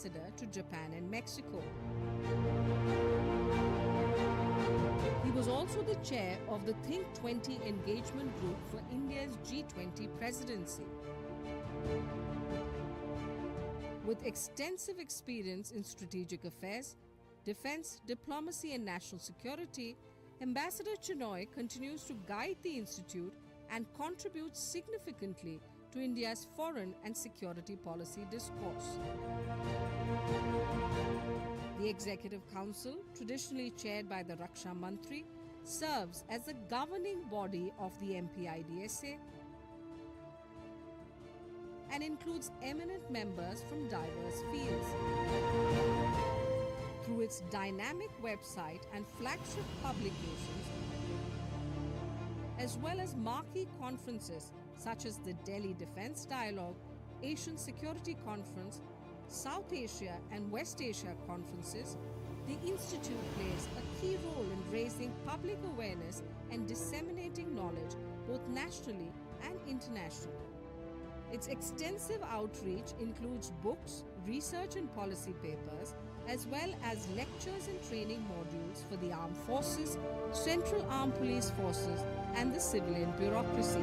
ambassador to Japan and Mexico. He was also the chair of the Think 20 engagement group for India's G20 presidency. With extensive experience in strategic affairs, defense, diplomacy and national security, Ambassador Chinoy continues to guide the Institute and contributes significantly to India's foreign and security policy discourse. The Executive Council, traditionally chaired by the Raksha Mantri, serves as the governing body of the MPIDSA and includes eminent members from diverse fields. Through its dynamic website and flagship publications, as well as marquee conferences such as the Delhi Defence Dialogue, Asian Security Conference, South Asia and West Asia conferences, the Institute plays a key role in raising public awareness and disseminating knowledge both nationally and internationally. Its extensive outreach includes books, research and policy papers, as well as lectures and training modules for the armed forces, central armed police forces, and the civilian bureaucracy.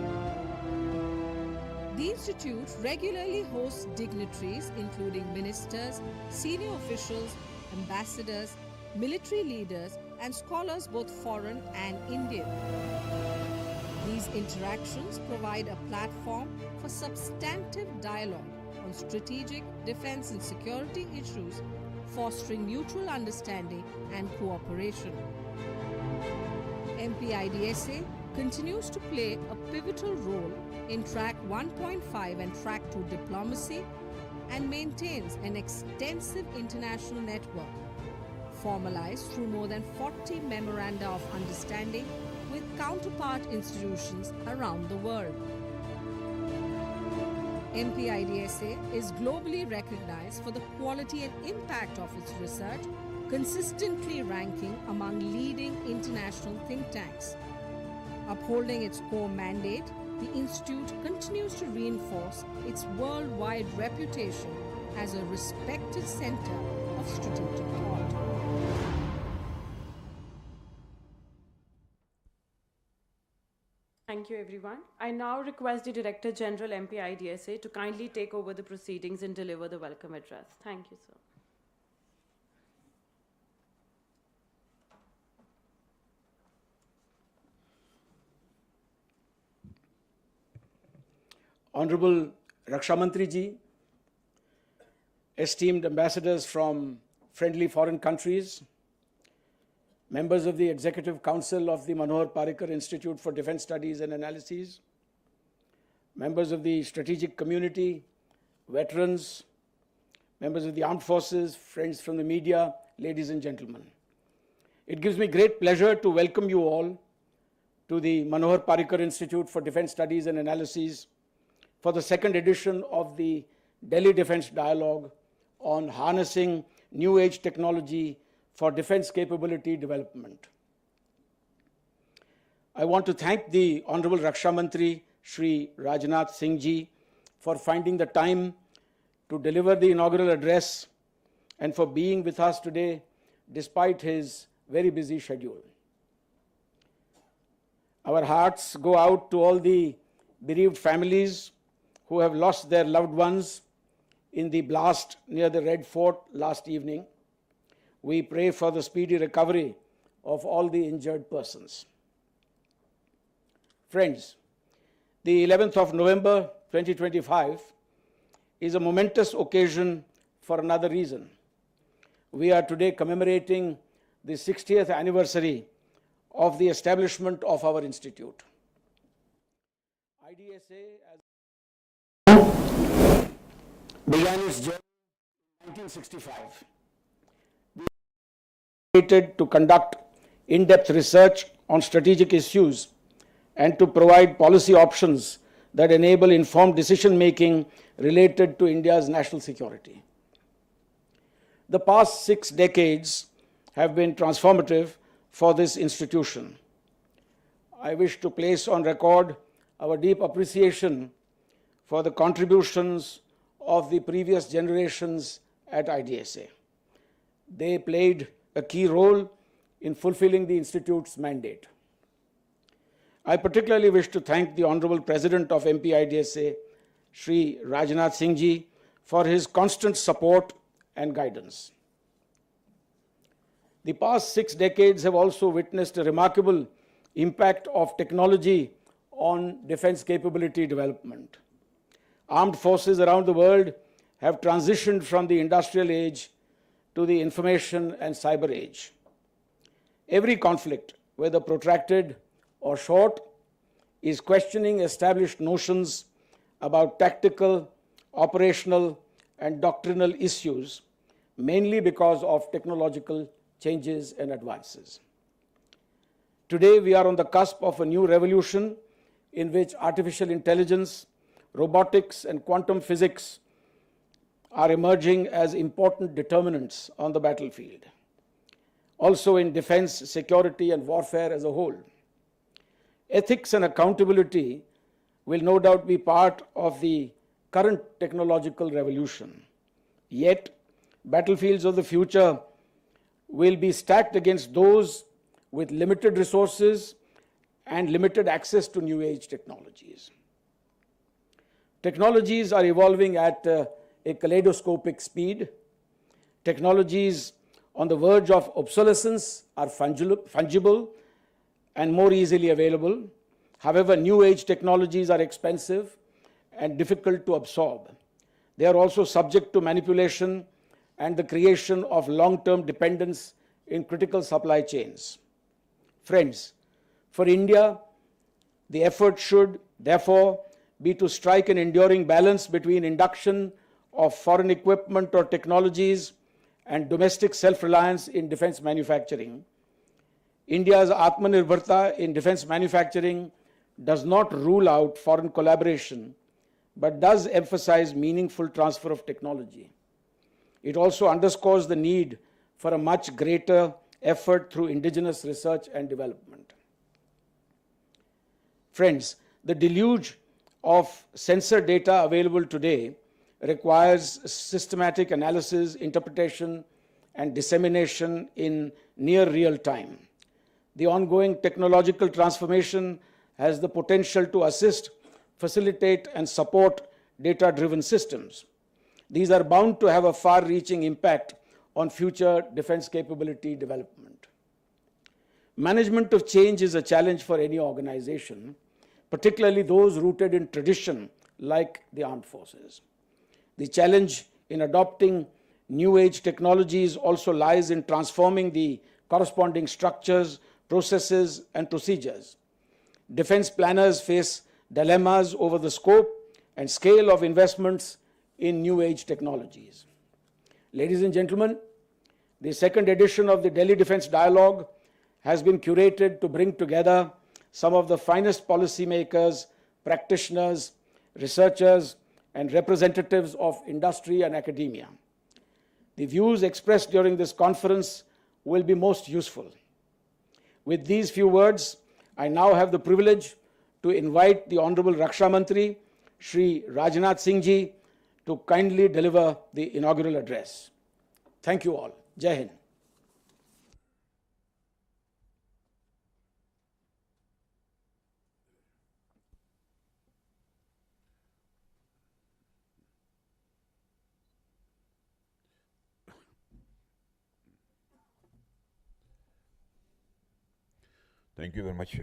The Institute regularly hosts dignitaries including ministers, senior officials, ambassadors, military leaders, and scholars both foreign and Indian. These interactions provide a platform for substantive dialogue on strategic, defense and security issues, fostering mutual understanding and cooperation. MPIDSA continues to play a pivotal role in Track 1.5 and Track 2 diplomacy and maintains an extensive international network, formalized through more than 40 memoranda of understanding with counterpart institutions around the world. MPIDSA is globally recognized for the quality and impact of its research, consistently ranking among leading international think tanks. Upholding its core mandate, the Institute continues to reinforce its worldwide reputation as a respected center of strategic thought. Thank you, everyone. I now request the Director General MPIDSA to kindly take over the proceedings and deliver the welcome address. Thank you, sir. Honorable Raksha Mantri ji, esteemed ambassadors from friendly foreign countries, members of the Executive Council of the Manohar Parrikar Institute for Defence Studies and Analyses, members of the strategic community, veterans, members of the armed forces, friends from the media, ladies and gentlemen. It gives me great pleasure to welcome you all to the Manohar Parrikar Institute for Defence Studies and Analyses for the second edition of the Delhi Defence Dialogue on harnessing new age technology for defense capability development. I want to thank the Honorable Raksha Mantri, Shri Rajnath Singh ji, for finding the time to deliver the inaugural address and for being with us today despite his very busy schedule. Our hearts go out to all the bereaved families who have lost their loved ones in the blast near the Red Fort last evening. We pray for the speedy recovery of all the injured persons. Friends, the 11th of November 2025 is a momentous occasion for another reason. We are today commemorating the 60th anniversary of the establishment of our institute. IDSA began its journey in 1965. We created to conduct in-depth research on strategic issues and to provide policy options that enable informed decision-making related to India's national security. The past 6 decades have been transformative for this institution. I wish to place on record our deep appreciation for the contributions of the previous generations at IDSA. They played a key role in fulfilling the Institute's mandate. I particularly wish to thank the Honorable President of MPIDSA, Shri Rajnath Singh ji, for his constant support and guidance. The past 6 decades have also witnessed a remarkable impact of technology on defense capability development. Armed forces around the world have transitioned from the industrial age to the information and cyber age. Every conflict, whether protracted or short, is questioning established notions about tactical, operational, and doctrinal issues, mainly because of technological changes and advances. Today, we are on the cusp of a new revolution in which artificial intelligence, robotics, and quantum physics are emerging as important determinants on the battlefield. Also in defense, security, and warfare as a whole. Ethics and accountability will no doubt be part of the current technological revolution. Yet, battlefields of the future will be stacked against those with limited resources and limited access to new age technologies. Technologies are evolving at a kaleidoscopic speed. Technologies on the verge of obsolescence are fungible and more easily available. However, new age technologies are expensive and difficult to absorb. They are also subject to manipulation and the creation of long-term dependence in critical supply chains. Friends, for India, the effort should therefore be to strike an enduring balance between induction of foreign equipment or technologies and domestic self-reliance in defense manufacturing. India's Atmanirbharta in defense manufacturing does not rule out foreign collaboration, but does emphasize meaningful transfer of technology. It also underscores the need for a much greater effort through indigenous research and development. Friends, the deluge of sensor data available today requires systematic analysis, interpretation, and dissemination in near real time. The ongoing technological transformation has the potential to assist, facilitate, and support data-driven systems. These are bound to have a far-reaching impact on future defense capability development. Management of change is a challenge for any organization, particularly those rooted in tradition like the armed forces. The challenge in adopting new age technologies also lies in transforming the corresponding structures, processes, and procedures. Defense planners face dilemmas over the scope and scale of investments in new age technologies. Ladies and gentlemen, the second edition of the Delhi Defense Dialogue has been curated to bring together some of the finest policymakers, practitioners, researchers, and representatives of industry and academia. The views expressed during this conference will be most useful. With these few words, I now have the privilege to invite the Honorable Raksha Mantri, Shri Rajnath Singh ji, to kindly deliver the inaugural address. Thank you all. Jai Hind. Thank you very much.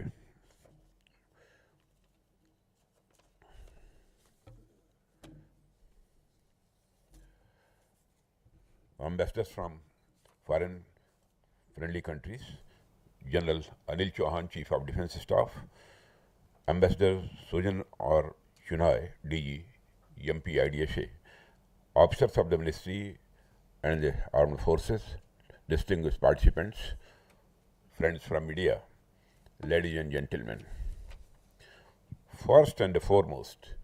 Ambassadors from foreign friendly countries, General Anil Chauhan, Chief of Defence Staff, Ambassador Sujan or Chunai, DG, MPIDSA, officers of the Ministry and the Armed Forces, distinguished participants, friends from media, ladies and gentlemen. First and foremost,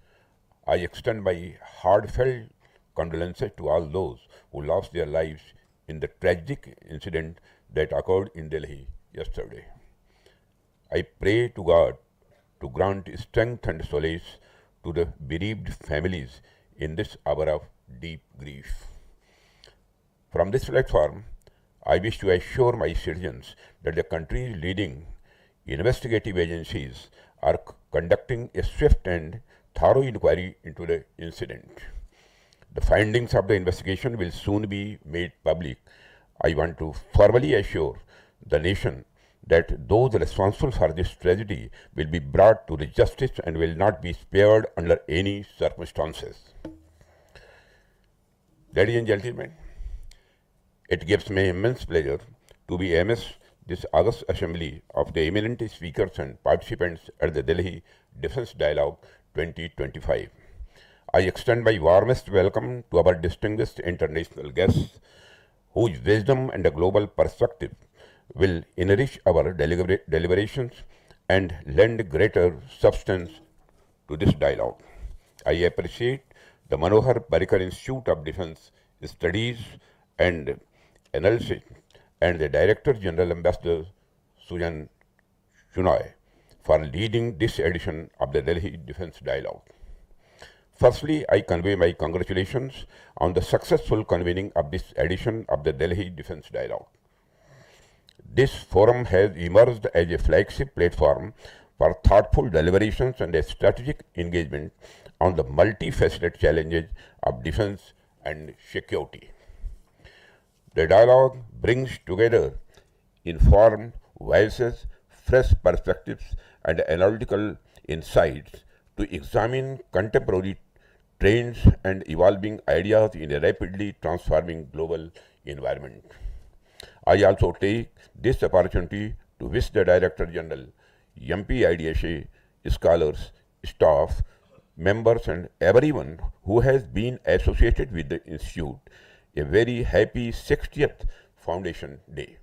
I extend my heartfelt condolences to all those who lost their lives in the tragic incident that occurred in Delhi yesterday. I pray to God to grant strength and solace to the bereaved families in this hour of deep grief. From this platform, I wish to assure my citizens that the country's leading investigative agencies are conducting a swift and thorough inquiry into the incident. The findings of the investigation will soon be made public. I want to formally assure the nation that those responsible for this tragedy will be brought to the justice and will not be spared under any circumstances. Ladies and gentlemen, it gives me immense pleasure to be amidst this August Assembly of the eminent speakers and participants at the Delhi Defence Dialogue 2025. I extend my warmest welcome to our distinguished international guests, whose wisdom and a global perspective will enrich our deliberations and lend greater substance to this dialogue. I appreciate the Manohar Parrikar Institute of Defence Studies and Analysis and the Director General Ambassador Sujan Shinoy for leading this edition of the Delhi Defence Dialogue. Firstly, I convey my congratulations on the successful convening of this edition of the Delhi Defence Dialogue. This forum has emerged as a flagship platform for thoughtful deliberations and a strategic engagement on the multifaceted challenges of defense and security. The dialogue brings together informed voices, fresh perspectives, and analytical insights to examine contemporary trends and evolving ideas in a rapidly transforming global environment. I also take this opportunity to wish the Director General, MPIDSA, scholars, staff, members, and everyone who has been associated with the Institute a very happy 60th Foundation Day.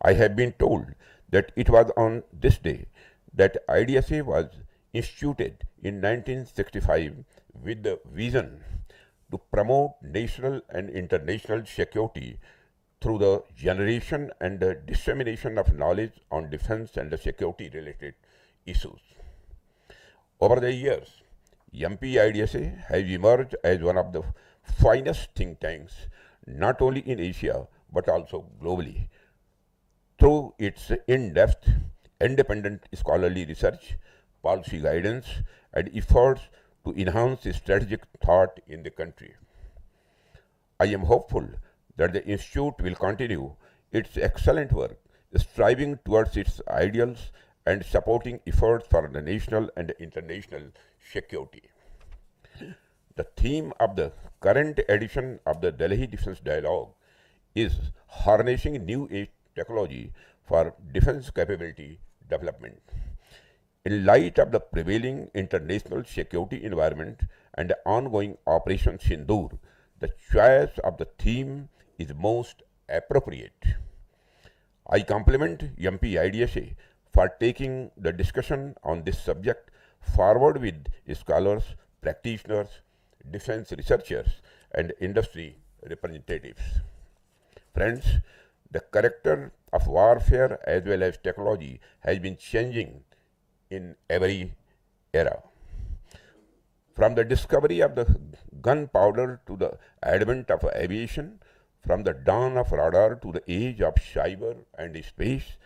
I have been told that it was on this day that IDSA was instituted in 1965 with the vision to promote national and international security through the generation and the dissemination of knowledge on defense and security related issues. Over the years, MPIDSA has emerged as one of the finest think tanks, not only in Asia but also globally, through its in-depth, independent scholarly research, policy guidance, and efforts to enhance strategic thought in the country. I am hopeful that the Institute will continue its excellent work, striving towards its ideals and supporting efforts for the national and international security. The theme of the current edition of the Delhi Defence Dialogue is harnessing new age technology for defense capability development. In light of the prevailing international security environment and the ongoing Operation Sindoor, the choice of the theme is most appropriate. I compliment MPIDSA for taking the discussion on this subject forward with scholars, practitioners, defense researchers, and industry representatives. Friends, the character of warfare as well as technology has been changing in every era. From the discovery of the gunpowder to the advent of aviation, from the dawn of radar to the age of cyber and space,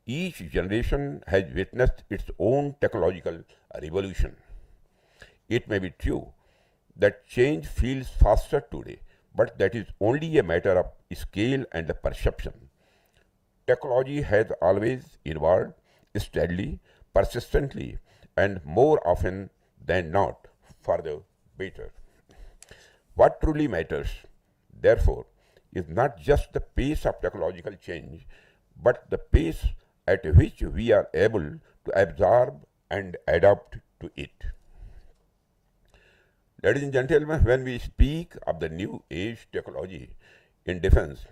each generation has witnessed its own technological revolution. It may be true that change feels faster today, but that is only a matter of scale and perception. Technology has always evolved steadily, persistently, and more often than not for the better. What truly matters, therefore, is not just the pace of technological change, but the pace at which we are able to absorb and adapt to it. Ladies and gentlemen, when we speak of the new age technology in defense,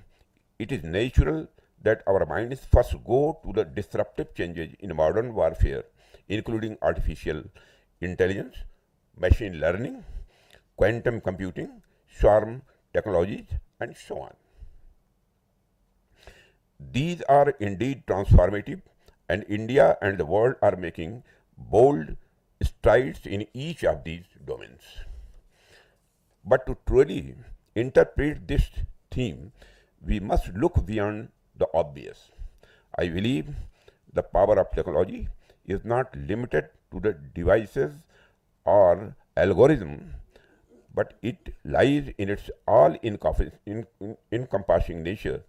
it is natural that our minds first go to the disruptive changes in modern warfare, including artificial intelligence, machine learning, quantum computing, swarm technologies, and so on. These are indeed transformative, and India and the world are making bold strides in each of these domains. But to truly interpret this theme, we must look beyond the obvious. I believe the power of technology is not limited to the devices or algorithm, but it lies in its all-encompassing nature,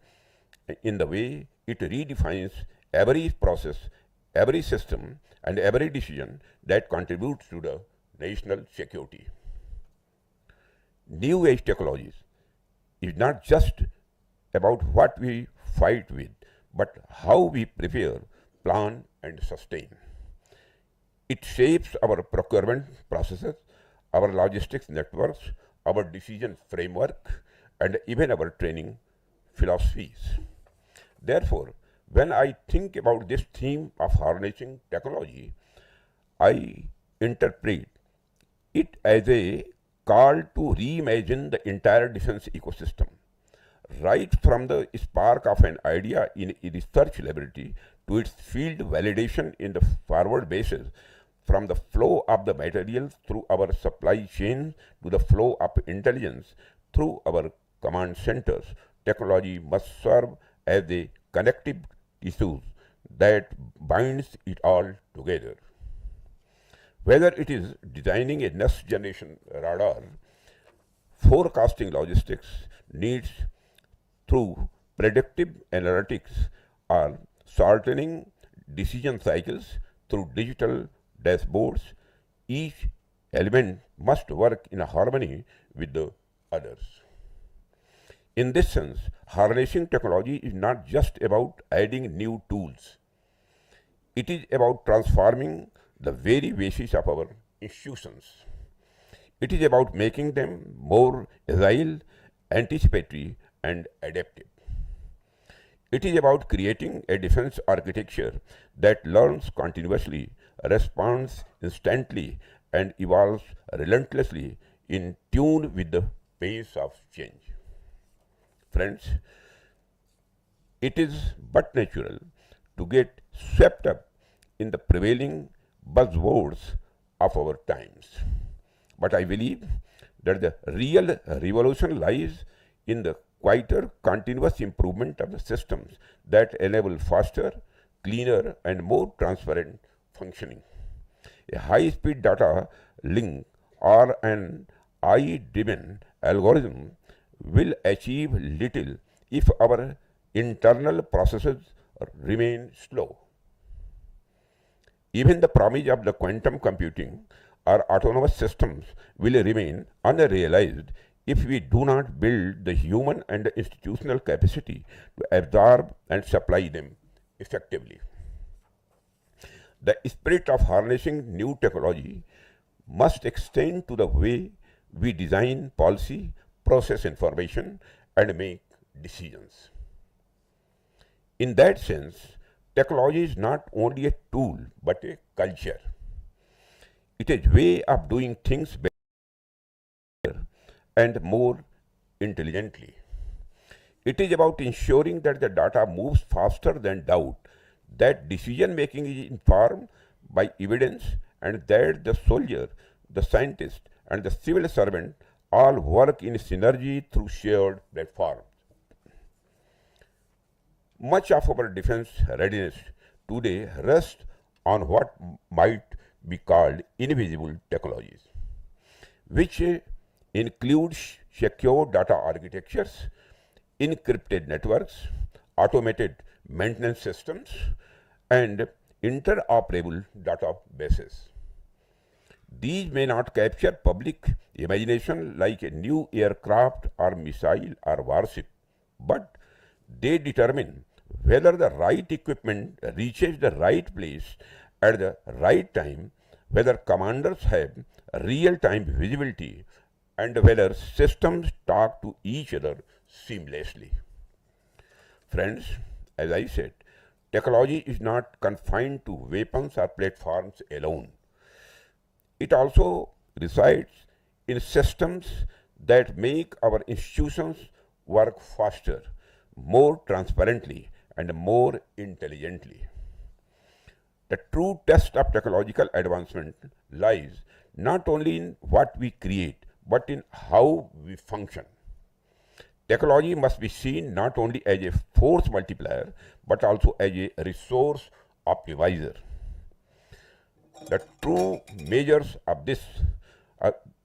in the way it redefines every process, every system, and every decision that contributes to the national security. New age technologies is not just about what we fight with, but how we prepare, plan, and sustain. It shapes our procurement processes, our logistics networks, our decision framework, and even our training philosophies. Therefore, when I think about this theme of harnessing technology, I interpret it as a call to reimagine the entire defense ecosystem, right from the spark of an idea in a research laboratory to its field validation in the forward bases, from the flow of the materials through our supply chain to the flow of intelligence through our command centers. Technology must serve as a connective tissue that binds it all together. Whether it is designing a next generation radar, forecasting logistics needs through predictive analytics, or shortening decision cycles through digital dashboards, each element must work in harmony with the others. In this sense, harnessing technology is not just about adding new tools. It is about transforming the very basis of our institutions. It is about making them more agile, anticipatory, and adaptive. It is about creating a defense architecture that learns continuously, responds instantly, and evolves relentlessly in tune with the pace of change. Friends, it is but natural to get swept up in the prevailing buzzwords of our times. But I believe that the real revolution lies in the quieter, continuous improvement of the systems that enable faster, cleaner, and more transparent functioning. A high-speed data link or an AI-driven algorithm will achieve little if our internal processes remain slow. Even the promise of the quantum computing or autonomous systems will remain unrealized if we do not build the human and the institutional capacity to absorb and supply them effectively. The spirit of harnessing new technology must extend to the way we design policy, process information, and make decisions. In that sense, technology is not only a tool but a culture. It is a way of doing things better and more intelligently. It is about ensuring that the data moves faster than doubt, that decision making is informed by evidence, and that the soldier, the scientist, and the civil servant all work in synergy through shared platforms. Much of our defense readiness today rests on what might be called invisible technologies, which includes secure data architectures, encrypted networks, automated maintenance systems, and interoperable databases. These may not capture public imagination like a new aircraft or missile or warship, but they determine whether the right equipment reaches the right place at the right time, whether commanders have real-time visibility, and whether systems talk to each other seamlessly. Friends, as I said, technology is not confined to weapons or platforms alone. It also resides in systems that make our institutions work faster, more transparently, and more intelligently. The true test of technological advancement lies not only in what we create, but in how we function. Technology must be seen not only as a force multiplier but also as a resource optimizer. The true measures of this,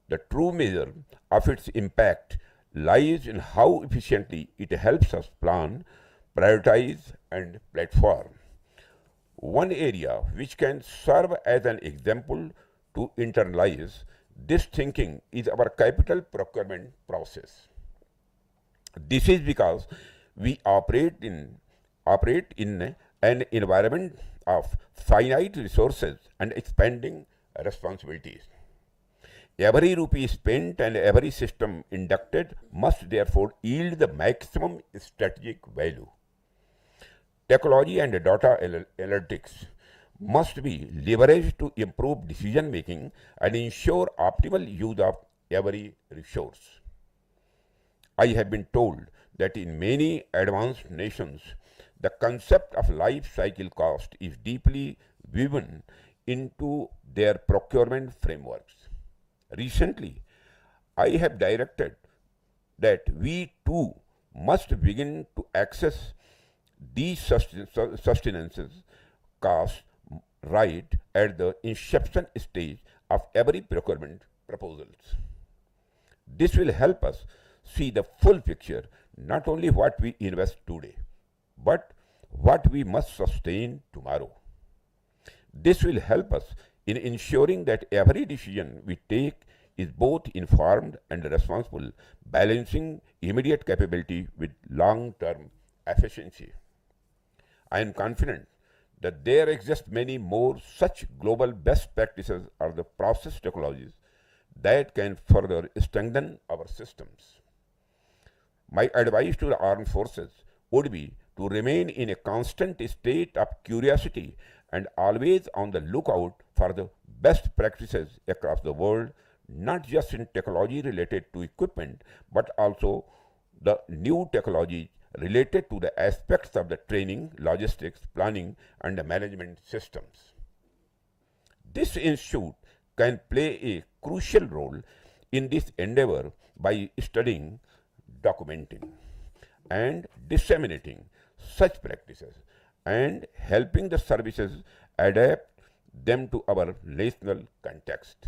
the true measure of its impact lies in how efficiently it helps us plan, prioritize, and platform. One area which can serve as an example to internalize this thinking is our capital procurement process. This is because we operate in an environment of finite resources and expanding responsibilities. Every rupee spent and every system inducted must therefore yield the maximum strategic value. Technology and data analytics must be leveraged to improve decision making and ensure optimal use of every resource. I have been told that in many advanced nations, the concept of life cycle cost is deeply woven into their procurement frameworks. Recently, I have directed that we too must begin to access these sustenances costs right at the inception stage of every procurement proposals. This will help us see the full picture, not only what we invest today, but what we must sustain tomorrow. This will help us in ensuring that every decision we take is both informed and responsible, balancing immediate capability with long-term efficiency. I am confident that there exist many more such global best practices or the process technologies that can further strengthen our systems. My advice to the armed forces would be to remain in a constant state of curiosity and always on the lookout for the best practices across the world, not just in technology related to equipment, but also the new technology related to the aspects of the training, logistics, planning, and the management systems. This institute can play a crucial role in this endeavor by studying, documenting, and disseminating such practices and helping the services adapt them to our national context.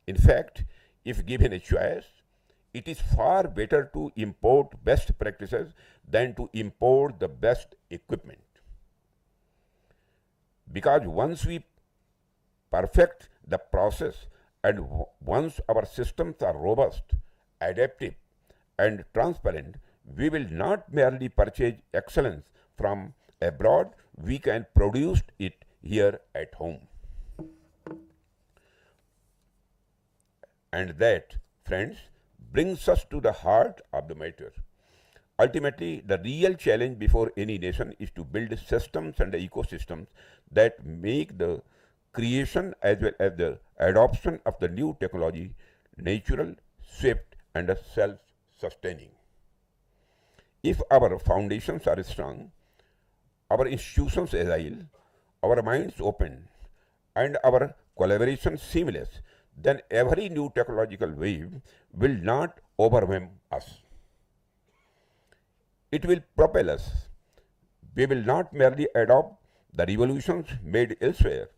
In fact, if given a choice, it is far better to import best practices than to import the best equipment. Because once we perfect the process and once our systems are robust, adaptive, and transparent, we will not merely purchase excellence from abroad, we can produce it here at home. And that, friends, brings us to the heart of the matter. Ultimately, the real challenge before any nation is to build systems and ecosystems that make the creation as well as the adoption of the new technology natural, swift, and self-sustaining. If our foundations are strong, our institutions agile, our minds open, and our collaboration seamless, then every new technological wave will not overwhelm us. It will propel us. We will not merely adopt the revolutions made elsewhere,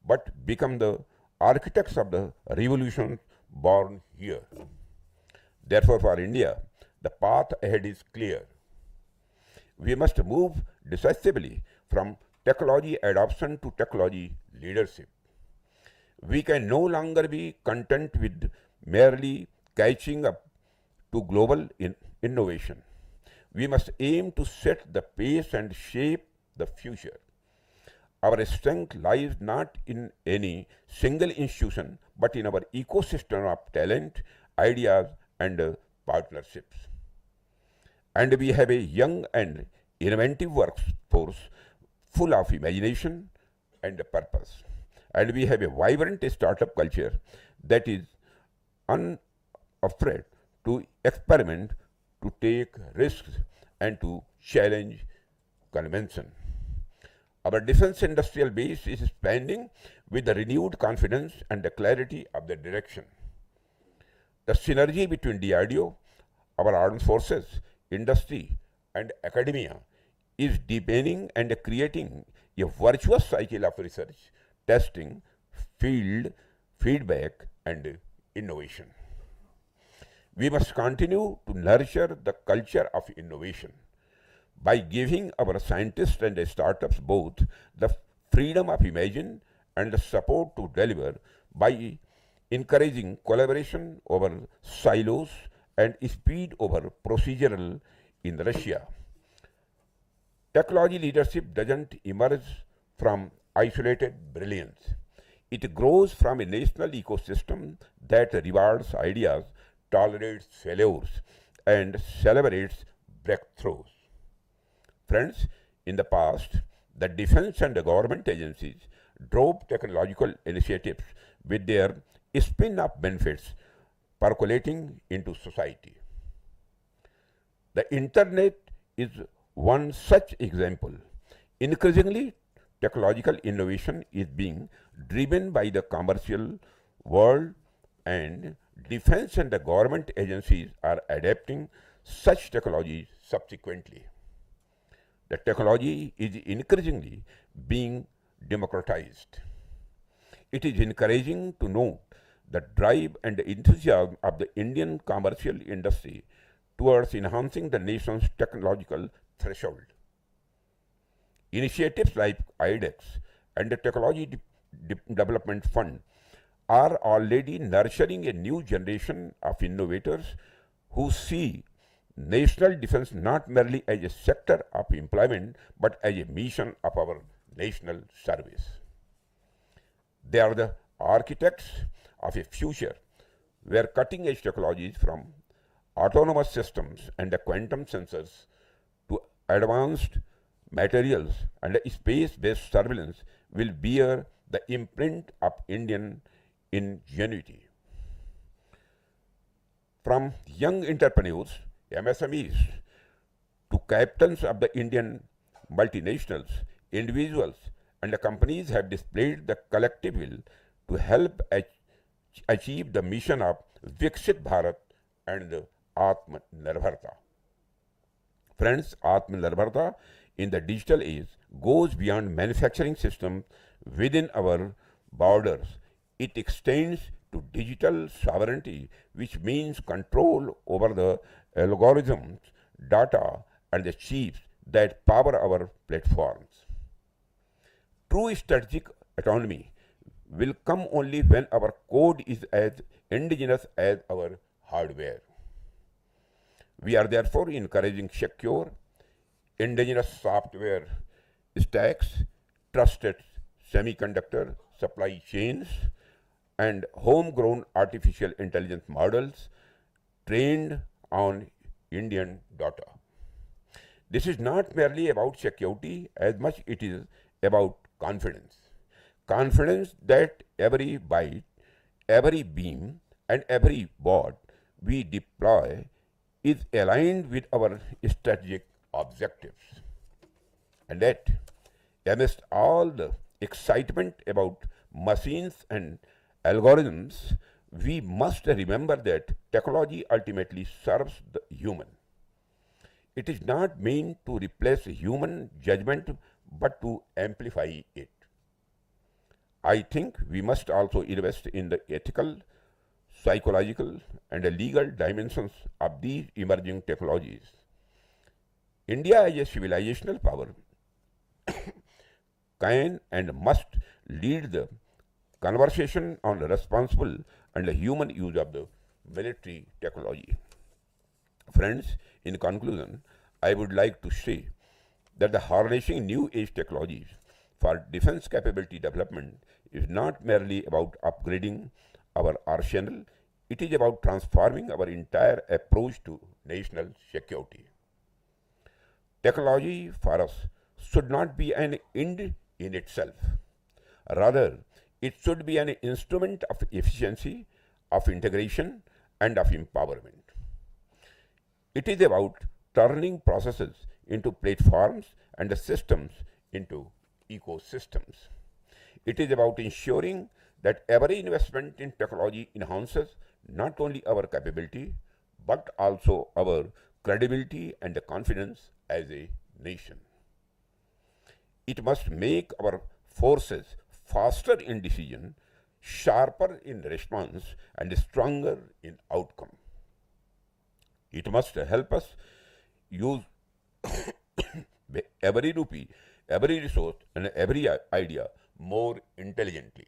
but become the architects of the revolutions born here. Therefore, for India, the path ahead is clear. We must move decisively from technology adoption to technology leadership. We can no longer be content with merely catching up to global innovation. We must aim to set the pace and shape the future. Our strength lies not in any single institution, but in our ecosystem of talent, ideas, and partnerships. And we have a young and inventive workforce full of imagination and purpose. And we have a vibrant startup culture that is unafraid to experiment, to take risks, and to challenge convention. Our defense industrial base is expanding with the renewed confidence and the clarity of the direction. The synergy between DRDO, our armed forces, industry, and academia is deepening and creating a virtuous cycle of research, testing, field feedback, and innovation. We must continue to nurture the culture of innovation by giving our scientists and startups both the freedom of imagine and the support to deliver by encouraging collaboration over silos and speed over procedural in Russia. Technology leadership doesn't emerge from isolated brilliance. It grows from a national ecosystem that rewards ideas, tolerates failures, and celebrates breakthroughs. Friends, in the past, the defense and the government agencies drove technological initiatives with their spin off benefits percolating into society. The internet is one such example. Increasingly, technological innovation is being driven by the commercial world, and defense and the government agencies are adapting such technologies subsequently. The technology is increasingly being democratized. It is encouraging to note the drive and enthusiasm of the Indian commercial industry towards enhancing the nation's technological threshold. Initiatives like IDEX and the Technology Development Fund are already nurturing a new generation of innovators who see national defense not merely as a sector of employment but as a mission of our national service. They are the architects of a future where cutting edge technologies from autonomous systems and the quantum sensors to advanced materials and space based surveillance will bear the imprint of Indian ingenuity. From young entrepreneurs, MSMEs, to captains of the Indian multinationals, individuals and the companies have displayed the collective will to help achieve the mission of Viksit Bharat and Atmanirbharta. Friends, Atmanirbharta in the digital age goes beyond manufacturing systems within our borders. It extends to digital sovereignty, which means control over the algorithms, data, and the chips that power our platforms. True strategic autonomy will come only when our code is as indigenous as our hardware. We are therefore encouraging secure, indigenous software stacks, trusted semiconductor supply chains, and homegrown artificial intelligence models trained on Indian data. This is not merely about security as much it is about confidence. Confidence that every byte, every beam, and every bot we deploy is aligned with our strategic objectives. And that, amidst all the excitement about machines and algorithms, we must remember that technology ultimately serves the human. It is not meant to replace human judgment but to amplify it. I think we must also invest in the ethical, psychological, and the legal dimensions of these emerging technologies. India as a civilizational power can and must lead the conversation on the responsible and the human use of the military technology. Friends, in conclusion, I would like to say that the harnessing new age technologies for defense capability development is not merely about upgrading our arsenal, it is about transforming our entire approach to national security. Technology for us should not be an end in itself. Rather, it should be an instrument of efficiency, of integration, and of empowerment. It is about turning processes into platforms and the systems into ecosystems. It is about ensuring that every investment in technology enhances not only our capability but also our credibility and confidence as a nation. It must make our forces faster in decision, sharper in response, and stronger in outcome. It must help us use every rupee, every resource, and every idea more intelligently.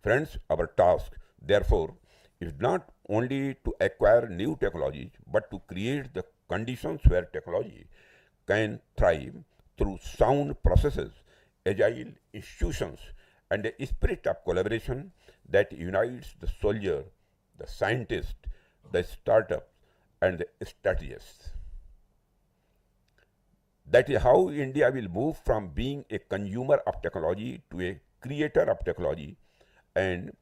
Friends, our task, therefore, is not only to acquire new technologies, but to create the conditions where technology can thrive through sound processes, agile institutions, and a spirit of collaboration that unites the soldier, the scientist, the startup, and the strategists. That is how India will move from being a consumer of technology to a creator of technology, and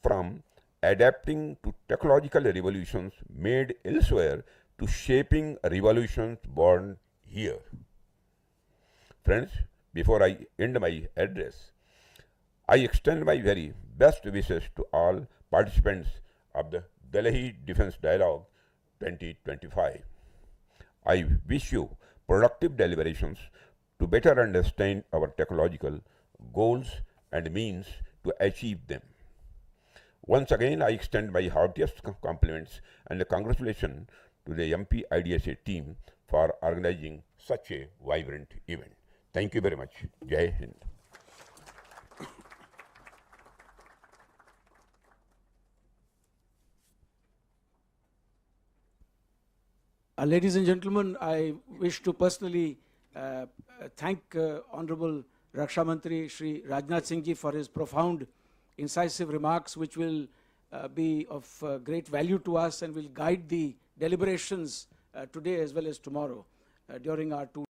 from adapting to technological revolutions made elsewhere to shaping revolutions born here. Friends, before I end my address, I extend my very best wishes to all participants of the Delhi Defense Dialogue 2025. I wish you productive deliberations to better understand our technological goals and means to achieve them. Once again, I extend my heartiest compliments and congratulations to the MP IDSA team for organizing such a vibrant event. Thank you very much. Jai Hind. Ladies and gentlemen, I wish to personally thank Honorable Raksha Mantri Shri Rajnath Singh ji for his profound, incisive remarks, which will be of great value to us and will guide the deliberations today as well as tomorrow during our two.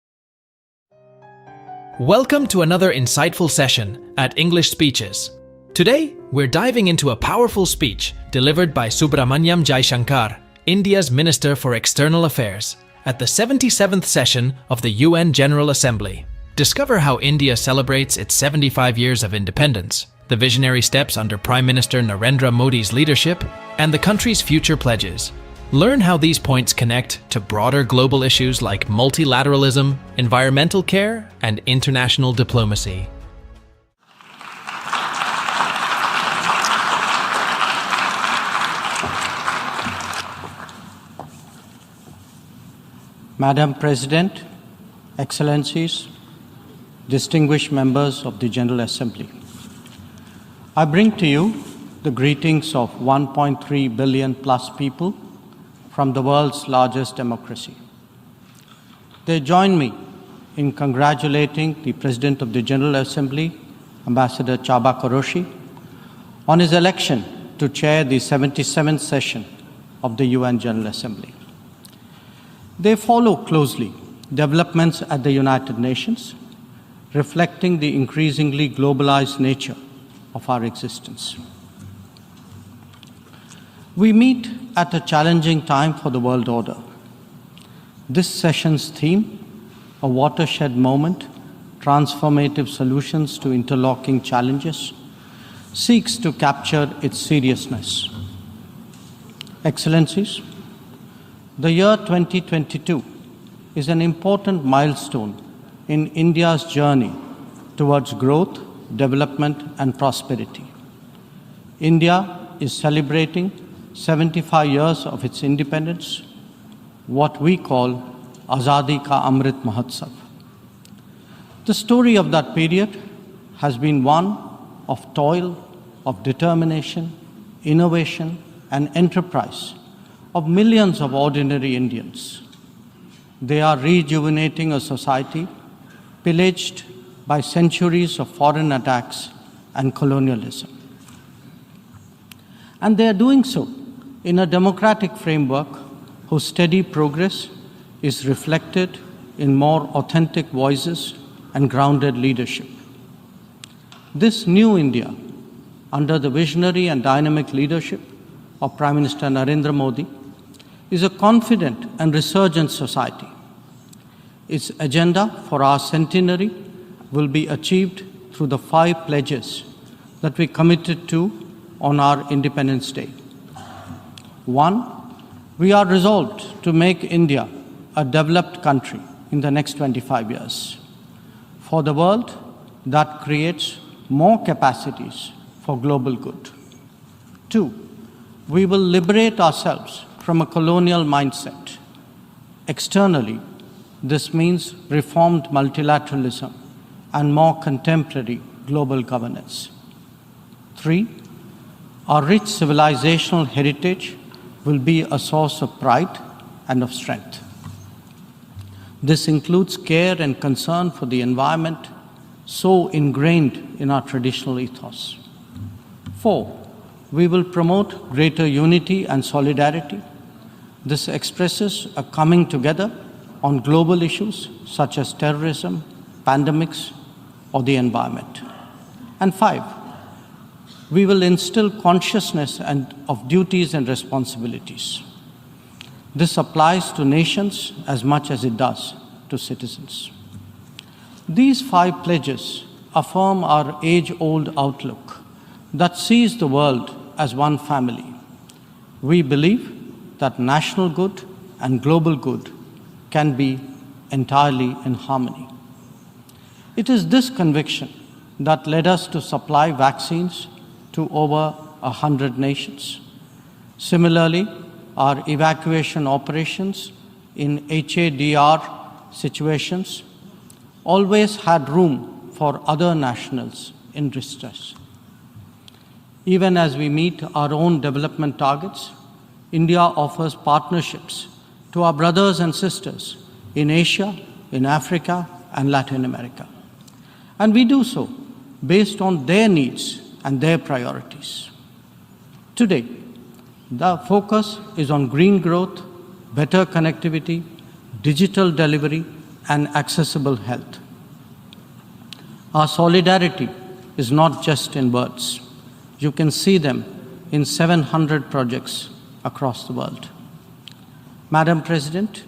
Welcome to another insightful session at English Speeches. Today, we're diving into a powerful speech delivered by Subramaniam Jaishankar, India's Minister for External Affairs, at the 77th session of the UN General Assembly. Discover how India celebrates its 75 years of independence, the visionary steps under Prime Minister Narendra Modi's leadership, and the country's future pledges. Learn how these points connect to broader global issues like multilateralism, environmental care, and international diplomacy. Madam President, Excellencies, distinguished members of the General Assembly, I bring to you the greetings of 1.3 billion plus people from the world's largest democracy. They join me in congratulating the President of the General Assembly, Ambassador Chaba Koroshi, on his election to chair the 77th session of the UN General Assembly. They follow closely developments at the United Nations, reflecting the increasingly globalized nature of our existence. We meet at a challenging time for the world order. This session's theme, a watershed moment, transformative solutions to interlocking challenges, seeks to capture its seriousness. Excellencies, the year 2022 is an important milestone in India's journey towards growth, development, and prosperity. India is celebrating 75 years of its independence, what we call Azadi Ka Amrit Mahotsav. The story of that period has been one of toil, of determination, innovation, and enterprise of millions of ordinary Indians. They are rejuvenating a society pillaged by centuries of foreign attacks and colonialism. And they are doing so in a democratic framework whose steady progress is reflected in more authentic voices and grounded leadership. This new India, under the visionary and dynamic leadership of Prime Minister Narendra Modi, is a confident and resurgent society. Its agenda for our centenary will be achieved through the 5 pledges that we committed to on our Independence Day. One, we are resolved to make India a developed country in the next 25 years. For the world, that creates more capacities for global good. Two, we will liberate ourselves from a colonial mindset. Externally, this means reformed multilateralism and more contemporary global governance. Three, our rich civilizational heritage will be a source of pride and of strength. This includes care and concern for the environment, so ingrained in our traditional ethos. Four, we will promote greater unity and solidarity. This expresses a coming together on global issues such as terrorism, pandemics, or the environment. And five, we will instill consciousness of duties and responsibilities. This applies to nations as much as it does to citizens. These five pledges affirm our age-old outlook that sees the world as one family. We believe that national good and global good can be entirely in harmony. It is this conviction that led us to supply vaccines to over 100 nations. Similarly, our evacuation operations in HADR situations always had room for other nationals in distress. Even as we meet our own development targets, India offers partnerships to our brothers and sisters in Asia, in Africa, and Latin America. And we do so based on their needs and their priorities. Today, the focus is on green growth, better connectivity, digital delivery, and accessible health. Our solidarity is not just in words. You can see them in 700 projects across the world. Madam President,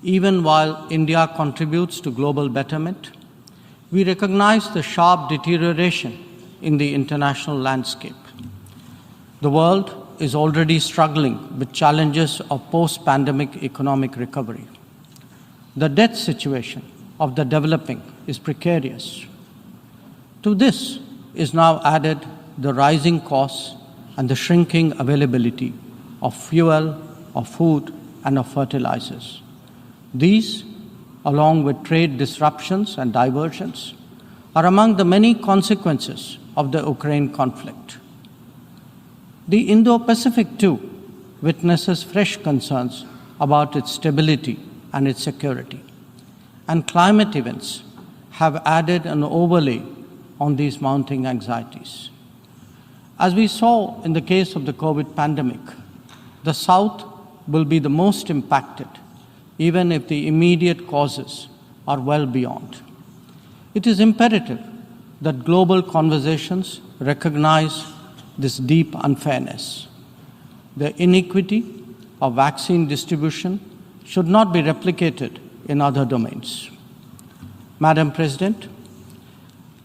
even while India contributes to global betterment, we recognize the sharp deterioration in the international landscape. The world is already struggling with challenges of post-pandemic economic recovery. The debt situation of the developing is precarious. To this is now added the rising costs and the shrinking availability of fuel, of food, and of fertilizers. These, along with trade disruptions and diversions, are among the many consequences of the Ukraine conflict. The Indo-Pacific, too, witnesses fresh concerns about its stability and its security. And climate events have added an overlay on these mounting anxieties. As we saw in the case of the COVID pandemic, the South will be the most impacted, even if the immediate causes are well beyond. It is imperative that global conversations recognize this deep unfairness. The inequity of vaccine distribution should not be replicated in other domains. Madam President,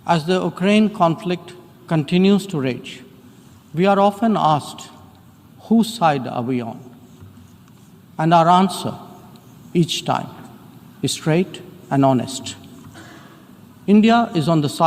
as the Ukraine conflict continues to rage, we are often asked, whose side are we on? And our answer each time is straight and honest. India is on the side